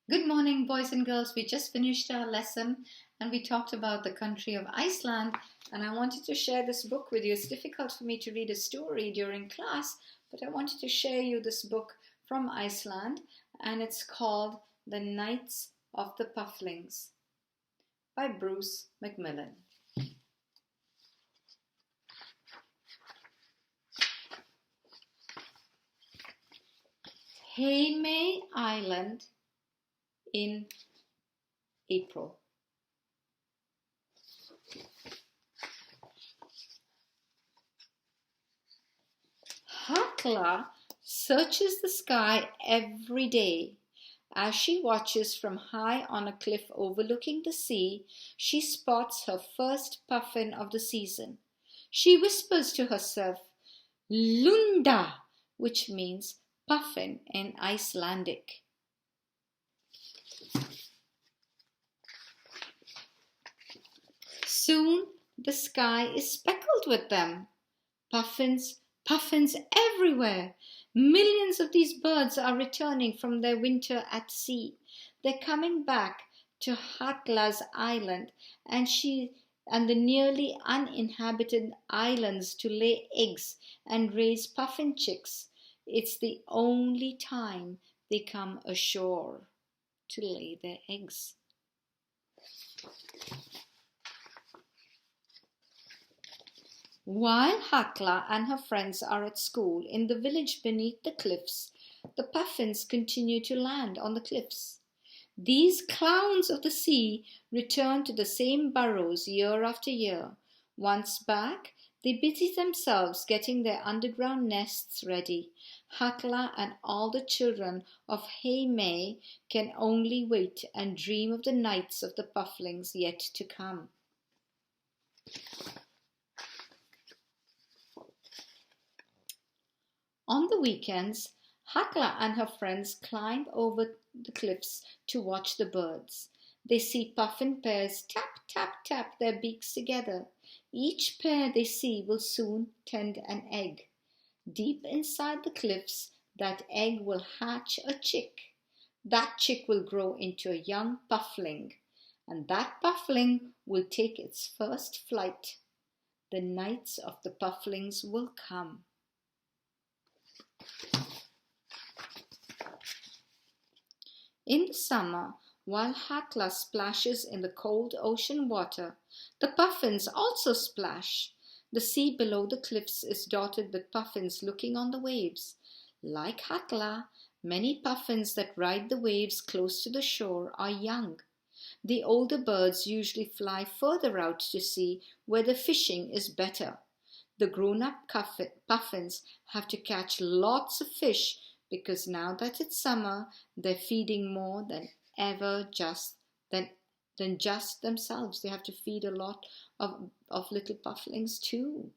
Good morning, boys and girls. We just finished our lesson and we talked about the country of Iceland. And I wanted to share this book with you. It's difficult for me to read a story during class, but I wanted to share you this book from Iceland, and it's called The Knights of the Pufflins by Bruce Macmillan. Heimaey Island in April. Hakla searches the sky every day. As she watches from high on a cliff overlooking the sea, she spots her first puffin of the season. She whispers to herself, Lunda, which means puffin in Icelandic. Soon the sky is speckled with them. Puffins, puffins everywhere. Millions of these birds are returning from their winter at sea. They're coming back to Hakla's island and the nearly uninhabited islands to lay eggs and raise puffin chicks. It's the only time they come ashore to lay their eggs. While Hakla and her friends are at school in the village beneath the cliffs, the puffins continue to land on the cliffs. These clowns of the sea return to the same burrows year after year. Once back, they busy themselves getting their underground nests ready. Hakla and all the children of Heimaey can only wait and dream of the nights of the pufflings yet to come. On the weekends, Hakla and her friends climb over the cliffs to watch the birds. They see puffin pairs tap, tap, tap their beaks together. Each pair they see will soon tend an egg. Deep inside the cliffs, that egg will hatch a chick. That chick will grow into a young puffling, and that puffling will take its first flight. The nights of the pufflings will come. In the summer, while Hakla splashes in the cold ocean water, the puffins also splash. The sea below the cliffs is dotted with puffins looking on the waves. Like Hakla, many puffins that ride the waves close to the shore are young. The older birds usually fly further out to sea where the fishing is better. The grown-up puffins have to catch lots of fish because now that it's summer, they're feeding more than ever than just themselves. They have to feed a lot of little pufflings too.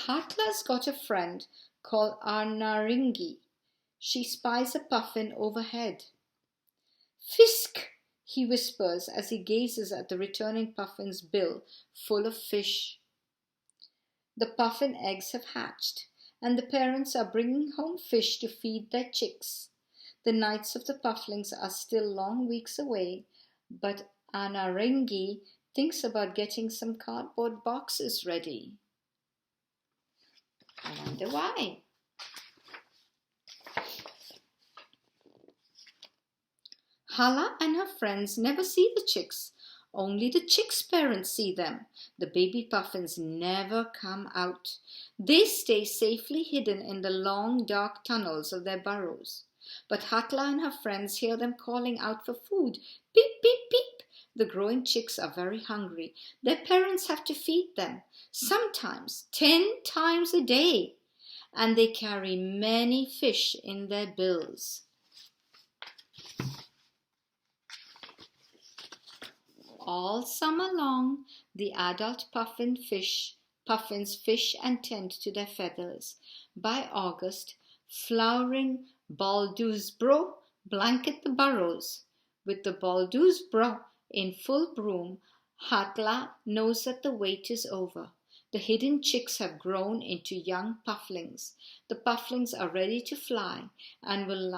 Hakla's got a friend called Arnaringi. She spies a puffin overhead. Fisk, he whispers as he gazes at the returning puffin's bill full of fish. The puffin eggs have hatched, and the parents are bringing home fish to feed their chicks. The nights of the pufflings are still long weeks away, but Anarengi thinks about getting some cardboard boxes ready. I wonder why. Hala and her friends never see the chicks. Only the chicks' parents see them. The baby puffins never come out. They stay safely hidden in the long, dark tunnels of their burrows. But Hakla and her friends hear them calling out for food. Peep, peep, peep. The growing chicks are very hungry. Their parents have to feed them, sometimes 10 times a day. And they carry many fish in their bills. All summer long, the adult puffins fish and tend to their feathers. By August, flowering baldusbro blanket the burrows. With the baldusbro in full bloom, Hakla knows that the wait is over. The hidden chicks have grown into young pufflings. The pufflings are ready to fly and will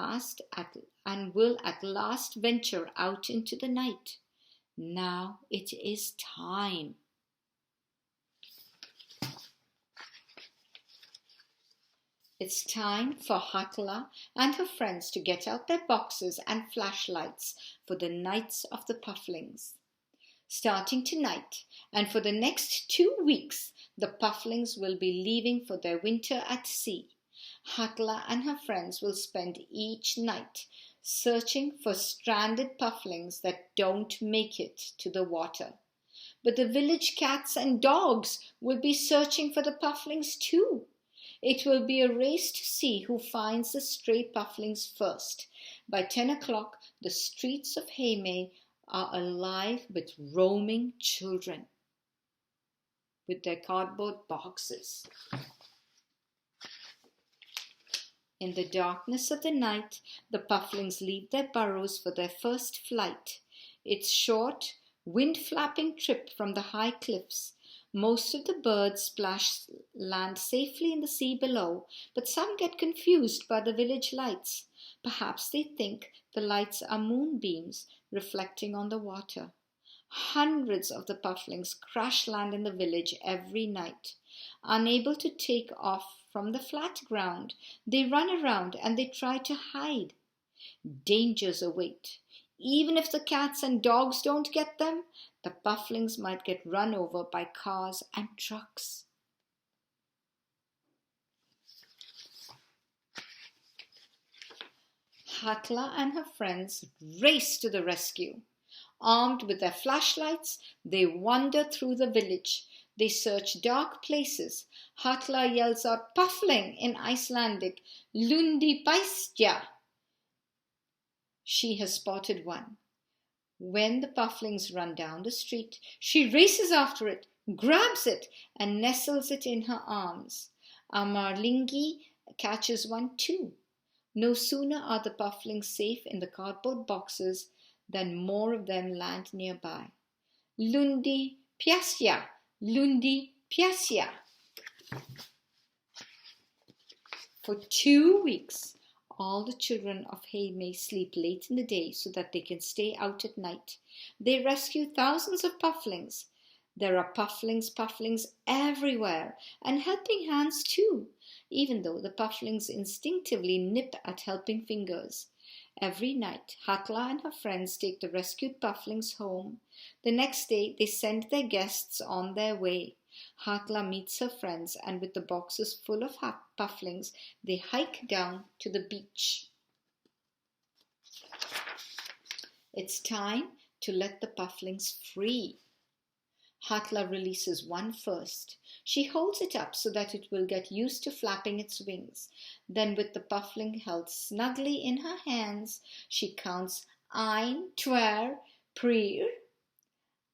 at last venture out into the night. Now it is time. It's time for Hatla and her friends to get out their boxes and flashlights for the nights of the pufflings. Starting tonight and for the next 2 weeks, the pufflings will be leaving for their winter at sea. Hatla and her friends will spend each night searching for stranded pufflings that don't make it to the water. But the village cats and dogs will be searching for the pufflings too. It will be a race to see who finds the stray pufflings first. By 10 o'clock, the streets of Haymay are alive with roaming children with their cardboard boxes. In the darkness of the night, the pufflings leave their burrows for their first flight. It's short, wind-flapping trip from the high cliffs. Most of the birds land safely in the sea below, but some get confused by the village lights. Perhaps they think the lights are moonbeams reflecting on the water. Hundreds of the pufflings crash land in the village every night. Unable to take off from the flat ground, they run around and they try to hide. Dangers await. Even if the cats and dogs don't get them, the pufflings might get run over by cars and trucks. Hatla and her friends race to the rescue. Armed with their flashlights, they wander through the village. They search dark places. Hatla yells out puffling in Icelandic, Lundi paistja. She has spotted one. When the pufflings run down the street, she races after it, grabs it, and nestles it in her arms. Amarlingi catches one too. No sooner are the pufflings safe in the cardboard boxes than more of them land nearby. Lundi piasya, Lundi piasya. For 2 weeks, all the children of Haymay sleep late in the day so that they can stay out at night. They rescue thousands of pufflings. There are pufflings everywhere, and helping hands too, even though the pufflings instinctively nip at helping fingers. Every night, Hatla and her friends take the rescued pufflings home. The next day, they send their guests on their way. Hatla meets her friends, and with the boxes full of pufflings, they hike down to the beach. It's time to let the pufflings free. Hatla releases one first. She holds it up so that it will get used to flapping its wings. Then, with the puffling held snugly in her hands, she counts ein, twer, prier,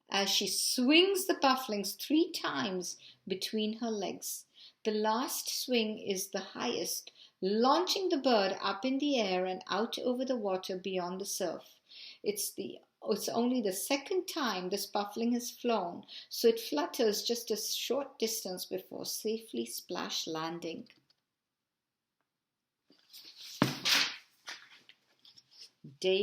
as she swings the pufflings 3 times between her legs. The last swing is the highest, launching the bird up in the air and out over the water beyond the surf. It's only the second time this puffling has flown, so it flutters just a short distance before safely splash landing. Day